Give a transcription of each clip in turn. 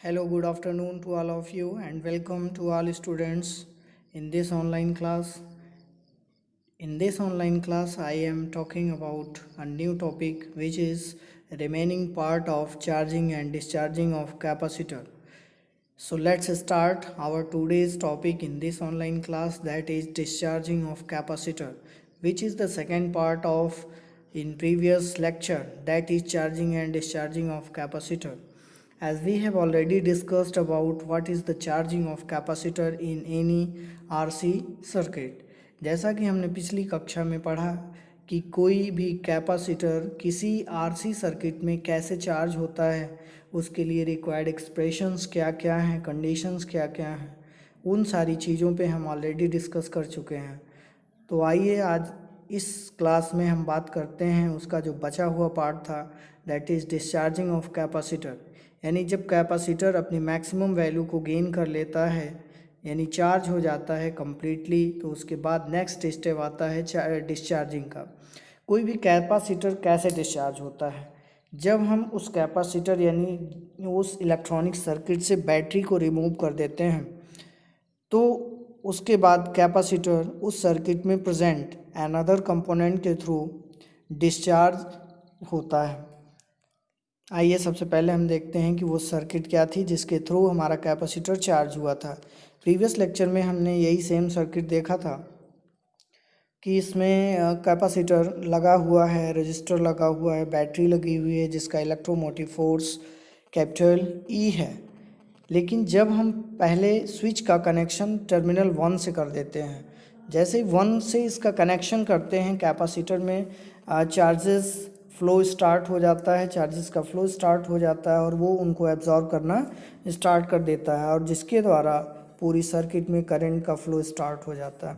Hello, good afternoon to all of you, and welcome to all students in this online class. In this online class, I am talking about a new topic which is remaining part of charging and discharging of capacitor. So let's start our today's topic in this online class, that is discharging of capacitor, which is the second part of in previous lecture, that is charging and discharging of capacitor. As we have already discussed about what is the charging of capacitor in any RC circuit, जैसा कि हमने पिछली कक्षा में पढ़ा कि कोई भी कैपेसिटर किसी आरसी सर्किट में कैसे चार्ज होता है, उसके लिए रिक्वायर्ड एक्सप्रेशंस क्या क्या हैं, कंडीशंस क्या क्या हैं, उन सारी चीज़ों पे हम ऑलरेडी डिस्कस कर चुके हैं। तो आइए आज इस क्लास में हम बात करते हैं उसका जो बचा हुआ पार्ट था, that is discharging of capacitor. यानी जब कैपेसिटर अपनी मैक्सिमम वैल्यू को गेन कर लेता है, यानी चार्ज हो जाता है कम्प्लीटली, तो उसके बाद नेक्स्ट स्टेप आता है डिस्चार्जिंग का। कोई भी कैपेसिटर कैसे डिस्चार्ज होता है, जब हम उस कैपेसिटर यानी उस इलेक्ट्रॉनिक सर्किट से बैटरी को रिमूव कर देते हैं, तो उसके बाद कैपेसिटर उस सर्किट में प्रेजेंट अनदर कंपोनेंट के थ्रू डिस्चार्ज होता है। आइए सबसे पहले हम देखते हैं कि वो सर्किट क्या थी जिसके थ्रू हमारा कैपेसिटर चार्ज हुआ था। प्रीवियस लेक्चर में हमने यही सेम सर्किट देखा था कि इसमें कैपेसिटर लगा हुआ है, रजिस्टर लगा हुआ है, बैटरी लगी हुई है जिसका इलेक्ट्रोमोटिव फोर्स कैपिटल ई है। लेकिन जब हम पहले स्विच का कनेक्शन टर्मिनल 1 से कर देते हैं, जैसे ही 1 से इसका कनेक्शन करते हैं, कैपेसिटर में चार्जेस फ्लो स्टार्ट हो जाता है, चार्जेस का फ्लो स्टार्ट हो जाता है और वो उनको एब्जॉर्ब करना स्टार्ट कर देता है, और जिसके द्वारा पूरी सर्किट में करंट का फ्लो स्टार्ट हो जाता है।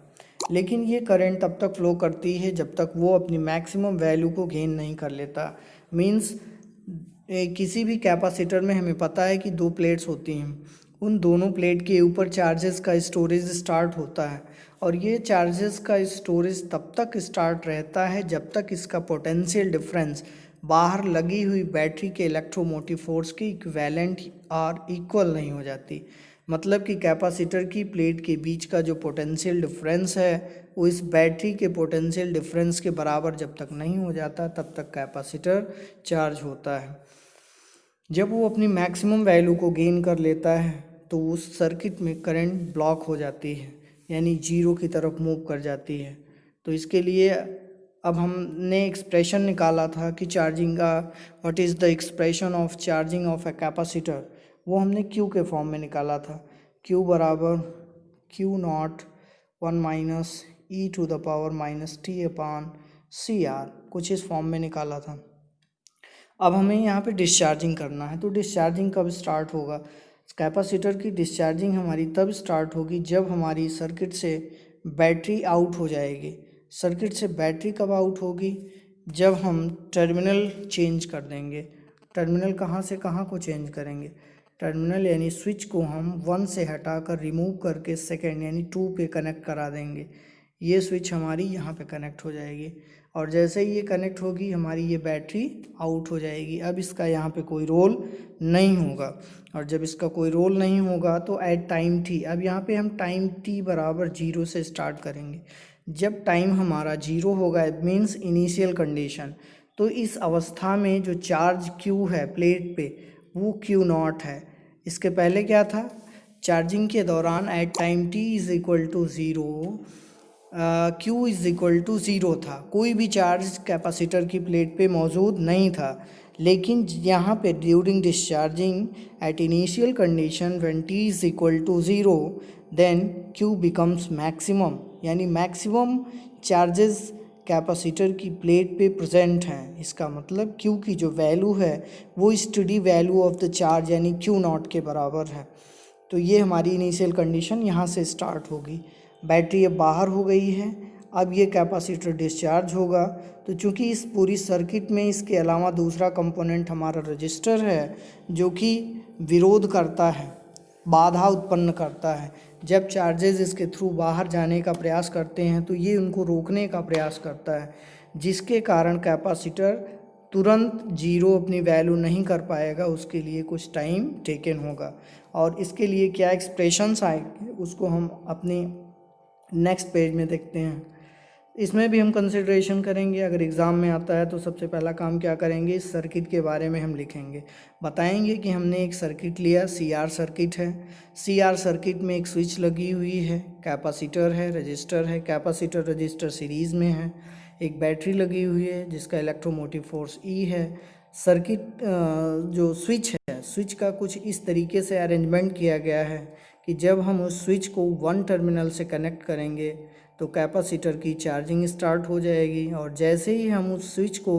लेकिन ये करंट तब तक फ्लो करती है जब तक वो अपनी मैक्सिमम वैल्यू को गेन नहीं कर लेता। मींस किसी भी कैपेसिटर में हमें पता है कि दो प्लेट्स होती हैं, उन दोनों प्लेट के ऊपर चार्जेस का स्टोरेज स्टार्ट होता है, और ये चार्जेस का स्टोरेज तब तक स्टार्ट रहता है जब तक इसका पोटेंशियल डिफरेंस बाहर लगी हुई बैटरी के इलेक्ट्रोमोटिव फोर्स की इक्विवेलेंट और इक्वल नहीं हो जाती। मतलब कि कैपेसिटर की प्लेट के बीच का जो पोटेंशियल डिफरेंस है वो इस बैटरी के पोटेंशियल डिफरेंस के बराबर जब तक नहीं हो जाता तब तक कैपेसिटर चार्ज होता है। जब वो अपनी मैक्सिमम वैल्यू को गेन कर लेता है तो उस सर्किट में करंट ब्लॉक हो जाती है, यानी जीरो की तरफ मूव कर जाती है। तो इसके लिए अब हमने एक्सप्रेशन निकाला था कि चार्जिंग का what is the expression of charging of a capacitor, वो हमने क्यू के फॉर्म में निकाला था। क्यू बराबर Q naught 1 minus E to the power minus T upon C R, कुछ इस फॉर्म में निकाला था। अब हमें यहाँ पे डिस्चार्जिंग करना है, तो डिस्चार्जिंग कब स्टार्ट होगा? कैपेसिटर की डिस्चार्जिंग हमारी तब स्टार्ट होगी जब हमारी सर्किट से बैटरी आउट हो जाएगी। सर्किट से बैटरी कब आउट होगी? जब हम टर्मिनल चेंज कर देंगे। टर्मिनल कहाँ से कहाँ को चेंज करेंगे? टर्मिनल यानी स्विच को हम 1 से हटाकर रिमूव करके सेकेंड यानी 2 पे कनेक्ट करा देंगे। ये स्विच हमारी यहाँ पे कनेक्ट हो जाएगी, और जैसे ही ये कनेक्ट होगी हमारी ये बैटरी आउट हो जाएगी। अब इसका यहाँ पे कोई रोल नहीं होगा, और जब इसका कोई रोल नहीं होगा तो एट टाइम टी, अब यहाँ पे हम टाइम टी बराबर 0 से स्टार्ट करेंगे। जब टाइम हमारा 0 होगा, इट मीन्स इनिशियल कंडीशन, तो इस अवस्था में जो चार्ज क्यू है प्लेट पे वो क्यू नॉट है। इसके पहले क्या था? चार्जिंग के दौरान at time T is equal to zero, Q is equal to zero था, कोई भी चार्ज कैपेसिटर की प्लेट पे मौजूद नहीं था। लेकिन यहाँ पे during discharging at initial condition when T is equal to zero, then Q becomes maximum, यानी मैक्सिमम चार्जेस कैपेसिटर की प्लेट पे प्रेजेंट हैं। इसका मतलब क्यू की जो वैल्यू है वो study value of the charge यानी क्यू नॉट के बराबर है। तो ये हमारी इनिशियल कंडीशन यहाँ से स्टार्ट होगी। बैटरी अब बाहर हो गई है, अब ये कैपेसिटर डिस्चार्ज होगा। तो चूँकि इस पूरी सर्किट में इसके अलावा दूसरा कंपोनेंट हमारा रजिस्टर है जो कि विरोध करता है, बाधा उत्पन्न करता है। जब चार्जेस इसके थ्रू बाहर जाने का प्रयास करते हैं तो ये उनको रोकने का प्रयास करता है, जिसके कारण कैपेसिटर तुरंत जीरो अपनी वैल्यू नहीं कर पाएगा, उसके लिए कुछ टाइम टेकन होगा। और इसके लिए क्या एक्सप्रेशंस आएंगे उसको हम अपने नेक्स्ट पेज में देखते हैं। इसमें भी हम कंसिडरेशन करेंगे। अगर एग्ज़ाम में आता है तो सबसे पहला काम क्या करेंगे, इस सर्किट के बारे में हम लिखेंगे, बताएंगे कि हमने एक सर्किट लिया, CR सर्किट है। CR सर्किट में एक स्विच लगी हुई है, कैपेसिटर है, रजिस्टर है, कैपेसिटर रजिस्टर सीरीज़ में है, एक बैटरी लगी हुई है जिसका इलेक्ट्रोमोटिव फोर्स E है। सर्किट जो स्विच है, स्विच का कुछ इस तरीके से अरेंजमेंट किया गया है कि जब हम उस स्विच को 1 टर्मिनल से कनेक्ट करेंगे तो कैपेसिटर की चार्जिंग स्टार्ट हो जाएगी, और जैसे ही हम उस स्विच को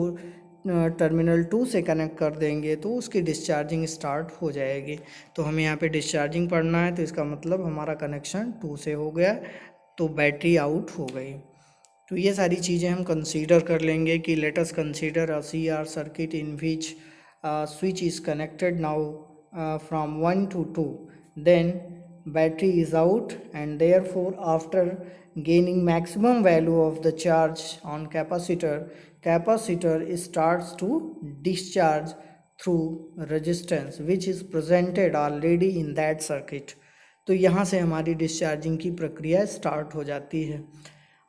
टर्मिनल 2 से कनेक्ट कर देंगे तो उसकी डिस्चार्जिंग स्टार्ट हो जाएगी। तो हमें यहाँ पे डिस्चार्जिंग पढ़ना है, तो इसका मतलब हमारा कनेक्शन 2 से हो गया, तो बैटरी आउट हो गई। तो ये सारी चीज़ें हम कंसीडर कर लेंगे कि let us consider a CR circuit in which switch is connected now from 1 to 2, then battery is out, and therefore after gaining maximum value of the charge on capacitor starts to discharge through resistance which is presented already in that circuit। तो यहाँ से हमारी discharging की प्रक्रिया start हो जाती है।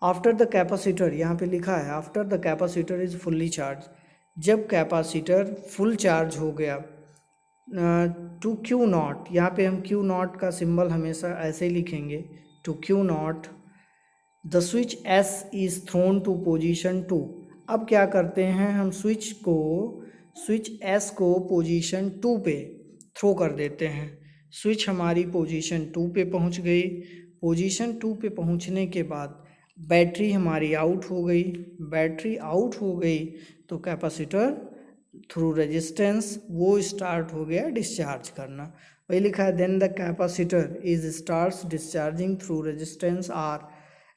After the capacitor, यहाँ पे लिखा है after the capacitor is fully charge, जब कैपेसिटर फुल चार्ज हो गया, टू क्यू नॉट, यहाँ पे हम क्यू नॉट का सिंबल हमेशा ऐसे ही लिखेंगे, to Q naught the switch S is thrown to position 2। अब क्या करते हैं, हम स्विच S को पोजीशन 2 पे थ्रो कर देते हैं। स्विच हमारी पोजीशन 2 पे पहुंच गई। पोजीशन 2 पे पहुंचने के बाद बैटरी हमारी आउट हो गई। बैटरी आउट हो गई तो कैपेसिटर थ्रू रेजिस्टेंस वो स्टार्ट हो गया डिस्चार्ज करना। वही लिखा है, then the capacitor is starts discharging through resistance R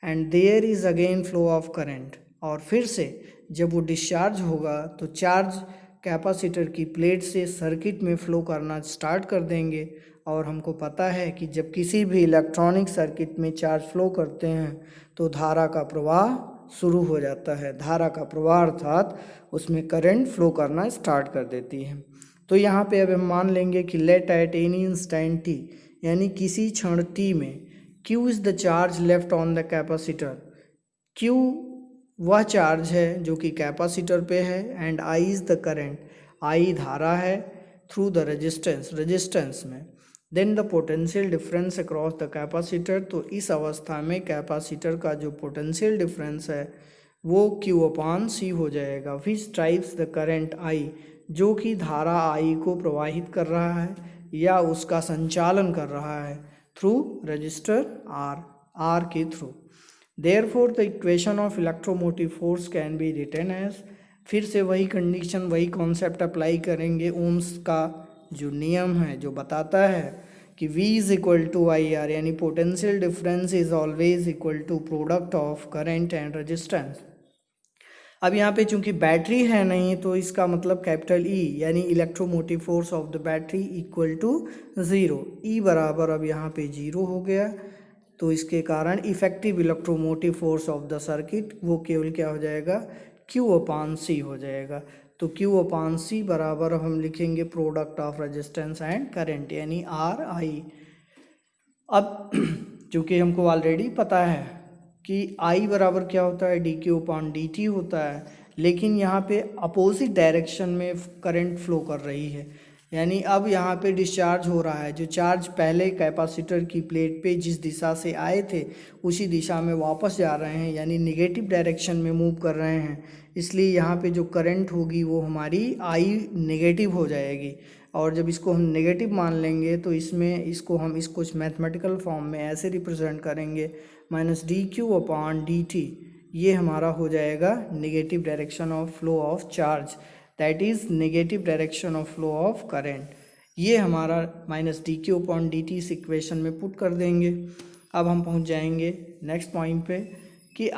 and there is again flow of current. और फिर से जब वो डिस्चार्ज होगा तो चार्ज कैपेसिटर की प्लेट से सर्किट में फ्लो करना स्टार्ट कर देंगे। और हमको पता है कि जब किसी भी इलेक्ट्रॉनिक सर्किट में चार्ज फ्लो करते हैं तो धारा का प्रवाह शुरू हो जाता है। धारा का प्रवाह अर्थात उसमें करंट फ्लो करना स्टार्ट कर देती है। तो यहाँ पे अब हम मान लेंगे कि let at any instant t, यानी किसी क्षण t में Q is the charge left on the capacitor. Q वह चार्ज है जो कि कैपेसिटर पे है, and I is the current, I धारा है थ्रू द रेजिस्टेंस में। Then the potential difference across the capacitor, तो इस अवस्था में कैपेसिटर का जो पोटेंशियल डिफरेंस है वो Q/C हो जाएगा, विच ड्राइव्स द करंट I, जो कि धारा I को प्रवाहित कर रहा है या उसका संचालन कर रहा है थ्रू रजिस्टर R के through. Therefore the equation of electromotive force can be written as, फिर से वही कंडीशन वही कॉन्सेप्ट अप्लाई करेंगे। ओम्स का जो नियम है जो बताता है कि V is equal to IR, यानी potential difference is always equal to product of current and resistance. अब यहाँ पे चूंकि बैटरी है नहीं तो इसका मतलब कैपिटल E यानी electromotive force of the battery equal to 0। E बराबर अब यहाँ पे 0 हो गया, तो इसके कारण effective electromotive force of the circuit वो केवल क्या हो जाएगा, Q/C हो जाएगा। तो Q/C बराबर अब हम लिखेंगे product of resistance and current यानी RI। अब चूँकि हमको ऑलरेडी पता है कि I बराबर क्या होता है, dQ/dt होता है, लेकिन यहाँ पे अपोजिट डायरेक्शन में करंट फ्लो कर रही है, यानी अब यहाँ पे डिस्चार्ज हो रहा है। जो चार्ज पहले कैपेसिटर की प्लेट पे जिस दिशा से आए थे उसी दिशा में वापस जा रहे हैं, यानी निगेटिव डायरेक्शन में मूव कर रहे हैं। इसलिए यहाँ पे जो करंट होगी वो हमारी I नेगेटिव हो जाएगी, और जब इसको हम नेगेटिव मान लेंगे तो इसको हम कुछ मैथमेटिकल फॉर्म में ऐसे रिप्रेजेंट करेंगे, -dQ/dt, ये हमारा हो जाएगा negative direction of flow of charge, that is negative direction of flow of current. ये हमारा -dQ/dt इस इक्वेशन में पुट कर देंगे। अब हम पहुंच जाएंगे नेक्स्ट पॉइंट पे कि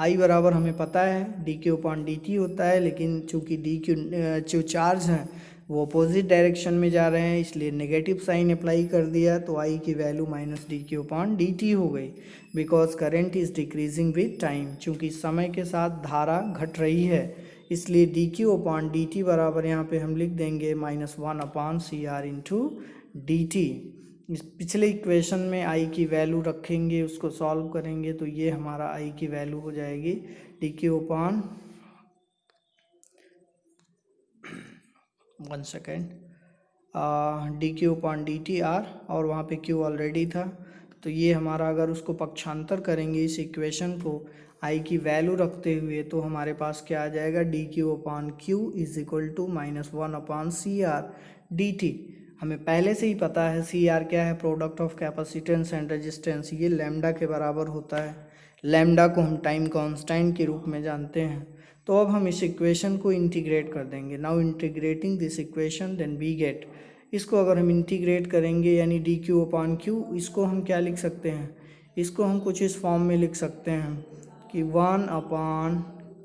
I बराबर हमें पता है dQ/dt होता है, लेकिन चूँकि dQ जो चार्ज हैं वो अपोजिट डायरेक्शन में जा रहे हैं, इसलिए नेगेटिव साइन अप्लाई कर दिया तो आई की value minus D Q upon D T हो गई। Because current is decreasing with time, चूँकि समय के साथ धारा घट रही है, इसलिए D Q upon D T बराबर यहाँ पे हम लिख देंगे -1 upon C R into D T. इस पिछले इक्वेशन में आई की वैल्यू रखेंगे, उसको सॉल्व करेंगे तो ये हमारा आई की वैल्यू हो जाएगी D Q upon 1 second D Q upon D T R, और वहाँ पे क्यू ऑलरेडी था, तो ये हमारा अगर उसको पक्षांतर करेंगे इस इक्वेशन को आई की वैल्यू रखते हुए तो हमारे पास क्या आ जाएगा, D Q upon Q is equal to -1 upon C R D T. हमें पहले से ही पता है सी आर क्या है, product of capacitance and resistance, ये लैम्डा के बराबर होता है। लैम्डा को हम टाइम कांस्टेंट के रूप में जानते हैं। तो अब हम इस इक्वेशन को इंटीग्रेट कर देंगे। Now integrating this equation then we get, इसको अगर हम इंटीग्रेट करेंगे यानी डी क्यू अपॉन क्यू, इसको हम क्या लिख सकते हैं, इसको हम कुछ इस फॉर्म में लिख सकते हैं कि 1 upon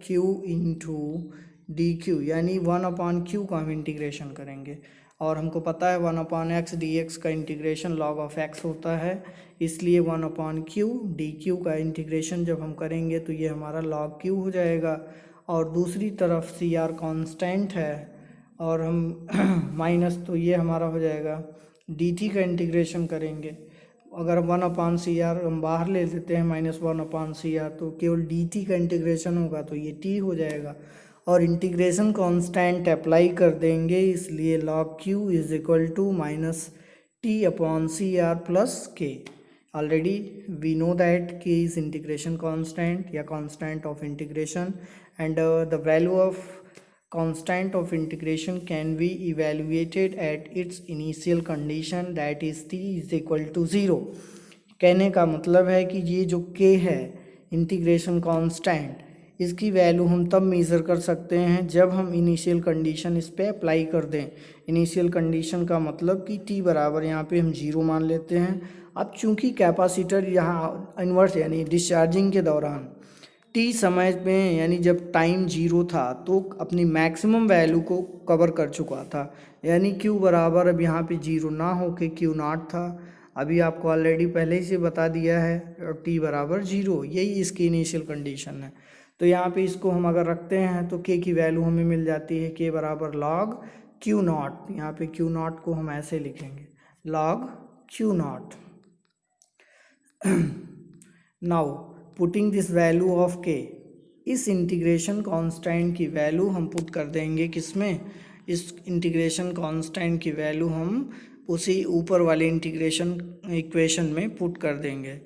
Q into D Q, यानी 1 अपॉन क्यू का हम इंटीग्रेशन करेंगे, और हमको पता है 1 अपॉन एक्स डी एक्स का इंटीग्रेशन लॉग ऑफ एक्स होता है, इसलिए 1 अपॉन क्यू डी क्यू का इंटीग्रेशन जब हम करेंगे तो ये हमारा लॉग क्यू हो जाएगा। और दूसरी तरफ सी आर कॉन्स्टेंट है और हम माइनस, तो ये हमारा हो जाएगा डी टी का इंटीग्रेशन करेंगे। अगर 1 अपॉन सी आर हम बाहर ले लेते हैं -1 अपॉन सी आर, तो केवल डी टी का इंटीग्रेशन होगा तो ये टी हो जाएगा, और इंटीग्रेशन कांस्टेंट अप्लाई कर देंगे, इसलिए log Q is equal to minus T upon C R plus K. Already we know that K is integration constant या constant of integration, and the value of constant of integration can be evaluated at its initial condition, that is t is equal to 0। कहने का मतलब है कि ये जो k है integration constant, इसकी वैल्यू हम तब मेज़र कर सकते हैं जब हम इनिशियल कंडीशन इस पर अप्लाई कर दें। इनिशियल कंडीशन का मतलब कि t बराबर यहाँ पे हम 0 मान लेते हैं। अब चूंकि कैपेसिटर यहाँ इन्वर्स यानी डिस्चार्जिंग के दौरान टी समय में यानी जब टाइम 0 था तो अपनी मैक्सिमम वैल्यू को कवर कर चुका था, यानी Q बराबर अब यहाँ पे 0 ना हो के Q0 था। अभी आपको ऑलरेडी पहले ही से बता दिया है, और T बराबर 0, यही इसकी इनिशियल कंडीशन है। तो यहाँ पे इसको हम अगर रखते हैं तो K की वैल्यू हमें मिल जाती है K बराबर लॉग Q0। यहाँ पे Q0 को हम ऐसे लिखेंगे log Q0। Now putting this value of के, इस इंटीग्रेशन कांस्टेंट की वैल्यू हम पुट कर देंगे किसमें, इस इंटीग्रेशन कांस्टेंट की वैल्यू हम उसी ऊपर वाले इंटीग्रेशन इक्वेशन में पुट कर देंगे।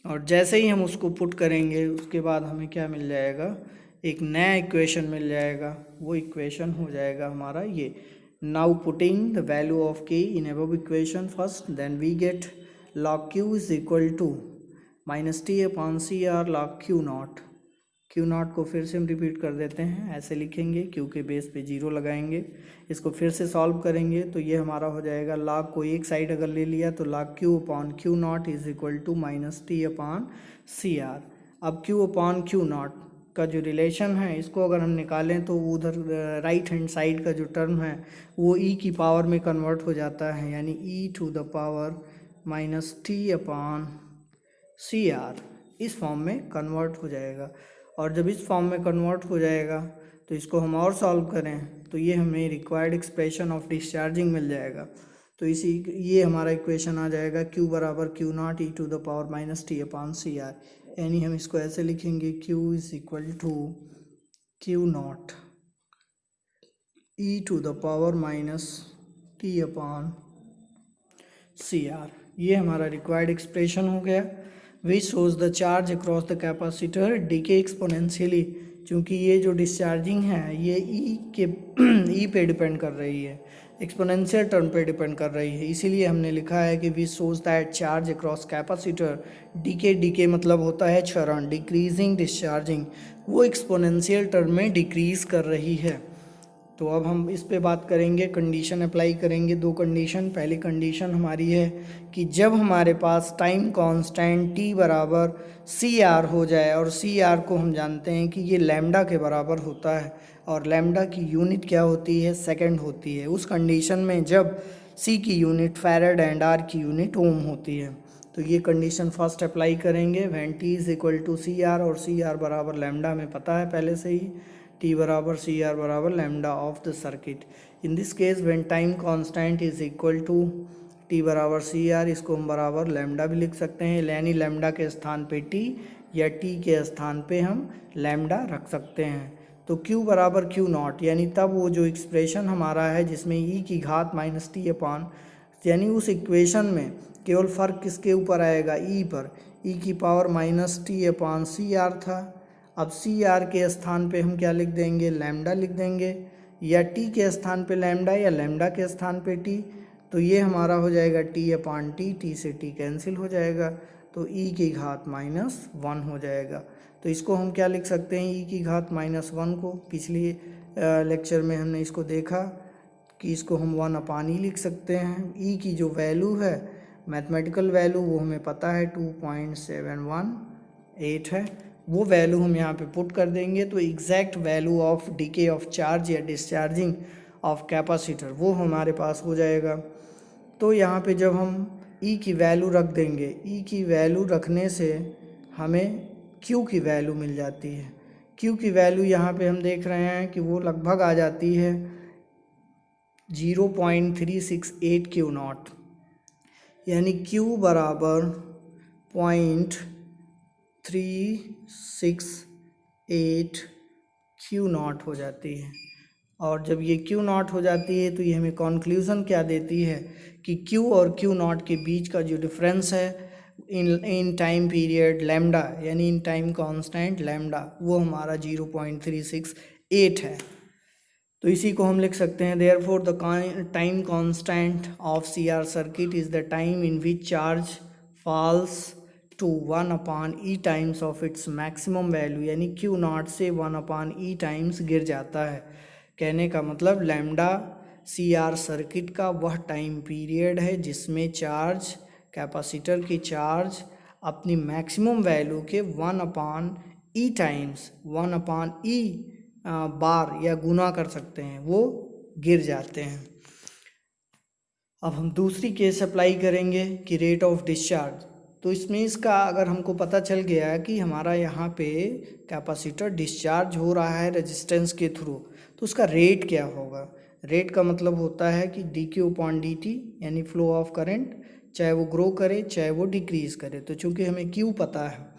और जैसे ही हम उसको पुट करेंगे उसके बाद हमें क्या मिल जाएगा, एक नया इक्वेशन मिल जाएगा। वो इक्वेशन हो जाएगा हमारा ये। Now putting the value of K in above equation first, then we get log q is equal to minus T upon C R log Q0। Q0 को फिर से हम रिपीट कर देते हैं, ऐसे लिखेंगे, Q के बेस पे 0 लगाएंगे, इसको फिर से सॉल्व करेंगे तो ये हमारा हो जाएगा लॉग को एक साइड अगर ले लिया तो log Q upon Q0 is equal to minus T upon C R. अब Q अपॉन Q0 का जो रिलेशन है इसको अगर हम निकालें तो उधर राइट हैंड साइड का जो टर्म है वो e की पावर में कन्वर्ट हो जाता है, यानी e to the power minus T upon C R इस फॉर्म में कन्वर्ट हो जाएगा। और जब इस फॉर्म में कन्वर्ट हो जाएगा तो इसको हम और सॉल्व करें तो ये हमें रिक्वायर्ड एक्सप्रेशन ऑफ डिस्चार्जिंग मिल जाएगा। तो ये हमारा इक्वेशन आ जाएगा Q बराबर Q0 e to the power minus T upon C R, यानी हम इसको ऐसे लिखेंगे Q is equal to Q0 e to the power minus T upon C R. ये हमारा रिक्वायर्ड एक्सप्रेशन हो गया। Which shows the charge across the capacitor decay exponentially, क्योंकि ये जो डिस्चार्जिंग है ये ई पे डिपेंड कर रही है, एक्सपोनेंशियल टर्म पे डिपेंड कर रही है, इसीलिए हमने लिखा है कि which shows that charge across capacitor decay मतलब होता है क्षरण, डिक्रीजिंग डिस्चार्जिंग, वो एक्सपोनेंशियल टर्म में डिक्रीज कर रही है। तो अब हम इस पे बात करेंगे, कंडीशन अप्लाई करेंगे। दो कंडीशन, पहली कंडीशन हमारी है कि जब हमारे पास टाइम कांस्टेंट t बराबर सी आर हो जाए, और सी आर को हम जानते हैं कि ये लैम्डा के बराबर होता है। और लैम्डा की यूनिट क्या होती है, सेकंड होती है, उस कंडीशन में जब सी की यूनिट फैरड एंड आर की यूनिट ओम होती है। तो ये कंडीशन फर्स्ट अप्लाई करेंगे when T is equal to C R, और सी आर बराबर लैम्डा हमें पता है पहले से ही, टी बराबर सी आर बराबर lambda of the circuit. In this case when time constant is equal to T बराबर सी आर, इसको हम बराबर लैम्डा भी लिख सकते हैं, यानी लैम्डा के स्थान पे टी या टी के स्थान पे हम लैम्डा रख सकते हैं। तो Q बराबर Q नॉट, यानी तब वो जो एक्सप्रेशन हमारा है जिसमें e की घात माइनस टी अपान, यानी उस इक्वेशन में केवल फ़र्क किसके ऊपर आएगा, e पर, e की power minus T upon C R था। अब सी आर के स्थान पे हम क्या लिख देंगे, लैम्डा लिख देंगे, या टी के स्थान पे लैम्डा या लैम्डा के स्थान पे टी। तो ये हमारा हो जाएगा टी अपान टी, टी से टी कैंसिल हो जाएगा, तो e की घात माइनस वन हो जाएगा। तो इसको हम क्या लिख सकते हैं, e की घात माइनस वन को, पिछली लेक्चर में हमने इसको देखा कि इसको हम वन अपान ई लिख सकते हैं। e की जो वैल्यू है मैथमेटिकल वैल्यू वो हमें पता है 2.718 है, वो वैल्यू हम यहाँ पे पुट कर देंगे, तो exact value of DK of charge या डिस्चार्जिंग ऑफ कैपेसिटर वो हमारे पास हो जाएगा। तो यहाँ पे जब हम e की वैल्यू रख देंगे, e की वैल्यू रखने से हमें q की वैल्यू मिल जाती है। q की वैल्यू यहाँ पे हम देख रहे हैं कि वो लगभग आ जाती है 0.368 क्यू नॉट, यानी q बराबर 0.368 क्यू नॉट हो जाती है। और जब ये क्यू नॉट हो जाती है तो ये हमें कॉन्क्लूज़न क्या देती है कि क्यू और क्यू नॉट के बीच का जो डिफरेंस है इन टाइम पीरियड लैम्डा, यानी इन टाइम कांस्टेंट लैम्डा, वो हमारा 0.368 है। तो इसी को हम लिख सकते हैं therefore the time constant of C R circuit is the time in which charge falls to 1 upon E times of its maximum value, यानी क्यू नॉट से 1 अपान ई टाइम्स गिर जाता है। कहने का मतलब लैम्डा सी आर सर्किट का वह टाइम पीरियड है जिसमें चार्ज, कैपेसिटर की चार्ज अपनी मैक्सिमम वैल्यू के 1 अपान ई टाइम्स, 1 अपान ई बार या गुना कर सकते हैं, वो गिर जाते हैं। अब हम दूसरी केस अप्लाई करेंगे कि रेट ऑफ डिस्चार्ज। तो इसमें इसका अगर हमको पता चल गया कि हमारा यहाँ पे कैपेसिटर डिस्चार्ज हो रहा है रेजिस्टेंस के थ्रू, तो उसका रेट क्या होगा। रेट का मतलब होता है कि D Q upon D T, यानी फ्लो ऑफ करंट, चाहे वो ग्रो करे चाहे वो डिक्रीज़ करे। तो चूँकि हमें क्यू पता है,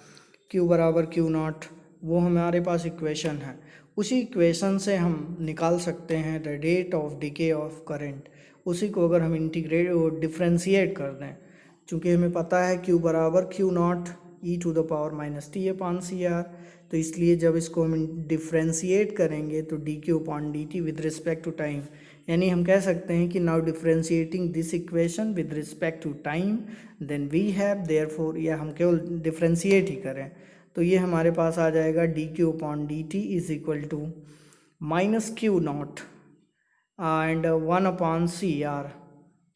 क्यू बराबर क्यू नॉट, वो हमारे पास इक्वेशन है, उसी इक्वेशन से हम निकाल सकते हैं the rate of decay of current. उसी को अगर हम इंटीग्रेट डिफ्रेंशिएट कर दें, चूँकि हमें पता है क्यू बराबर Q naught E to the power minus T upon C R, तो इसलिए जब इसको हम डिफ्रेंशिएट करेंगे तो D Q upon D T with respect to time, यानी हम कह सकते हैं कि now differentiating this equation with respect to time then we have therefore, या हम केवल डिफ्रेंशिएट ही करें तो ये हमारे पास आ जाएगा D Q upon D T is equal to minus Q naught and 1 upon C R,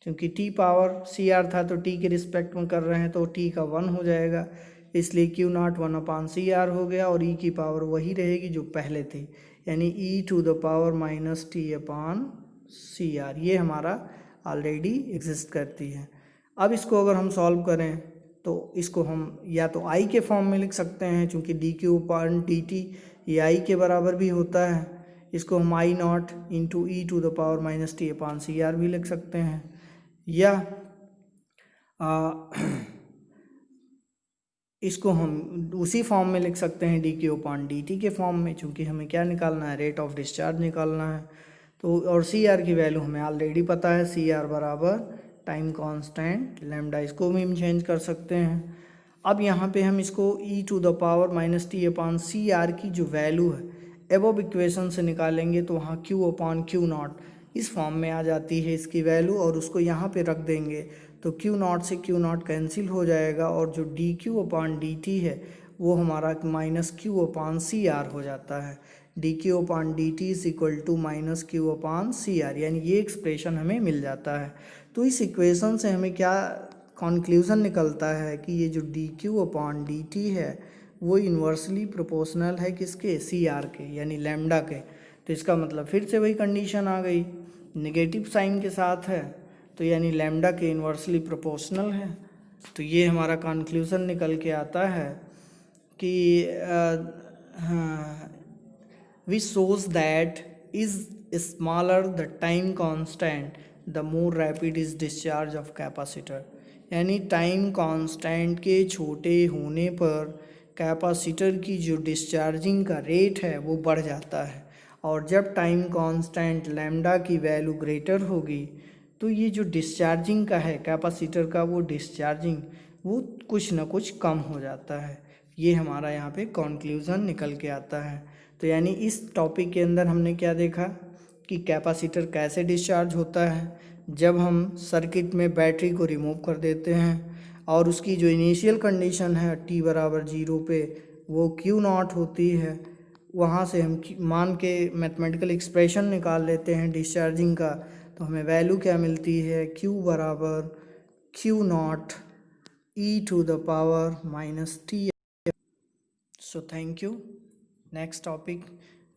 क्योंकि टी पावर सी आर था तो टी के रिस्पेक्ट में कर रहे हैं तो टी का 1 हो जाएगा, इसलिए Q naught 1 upon C R हो गया, और ई की पावर वही रहेगी जो पहले थी, यानी E to the power minus T upon C R, ये हमारा ऑलरेडी एग्जिस्ट करती है। अब इसको अगर हम सॉल्व करें तो इसको हम या तो आई के फॉर्म में लिख सकते हैं, चूँकि D Q upon D T ये आई के बराबर भी होता है, इसको हम I naught into E to the power minus T upon C R भी लिख सकते हैं, या इसको हम उसी फॉर्म में लिख सकते हैं D Q upon D T के फॉर्म में, चूँकि हमें क्या निकालना है, रेट ऑफ डिस्चार्ज निकालना है। तो और सी आर की वैल्यू हमें ऑलरेडी पता है, सी आर बराबर टाइम कांस्टेंट लैम्डा, इसको भी हम चेंज कर सकते हैं। अब यहाँ पे हम इसको E to the power minus T upon C R की जो वैल्यू है एबव इक्वेशन से निकालेंगे तो वहाँ क्यू अपॉन क्यू नॉट इस फॉर्म में आ जाती है इसकी वैल्यू, और उसको यहाँ पे रख देंगे तो क्यू नॉट से क्यू नॉट कैंसिल हो जाएगा, और जो D Q upon D T है वो हमारा minus Q upon C R हो जाता है। D Q upon D T is equal to minus Q upon C R, यानी ये एक्सप्रेशन हमें मिल जाता है। तो इस इक्वेशन से हमें क्या कॉन्क्लूज़न निकलता है कि ये जो D Q upon D T है वो इन्वर्सली प्रोपोर्शनल है किसके, सी आर के, यानी लैम्डा के। तो इसका मतलब फिर से वही कंडीशन आ गई, नेगेटिव साइन के साथ है तो यानी लैम्डा के इन्वर्सली प्रोपोर्शनल है। तो ये हमारा कंक्लूज़न निकल के आता है कि which shows that is smaller the time constant the more rapid is discharge of capacitor। यानी टाइम कांस्टेंट के छोटे होने पर कैपेसिटर की जो डिस्चार्जिंग का रेट है वो बढ़ जाता है, और जब टाइम कांस्टेंट लैम्डा की वैल्यू ग्रेटर होगी तो ये जो डिस्चार्जिंग का है कैपेसिटर का वो डिस्चार्जिंग वो कुछ ना कुछ कम हो जाता है। ये हमारा यहाँ पे कंक्लूज़न निकल के आता है। तो यानी इस टॉपिक के अंदर हमने क्या देखा कि कैपेसिटर कैसे डिस्चार्ज होता है जब हम सर्किट में बैटरी को रिमूव कर देते हैं, और उसकी जो इनिशियल कंडीशन है t बराबर 0 पे वो Q नॉट होती है। वहाँ से हम मान के मैथमेटिकल एक्सप्रेशन निकाल लेते हैं डिस्चार्जिंग का, तो हमें वैल्यू क्या मिलती है, Q बराबर Q not e to the power minus t। So thank you. Next topic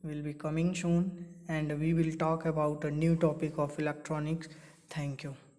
will be coming soon and we will talk about a new topic of electronics. Thank you.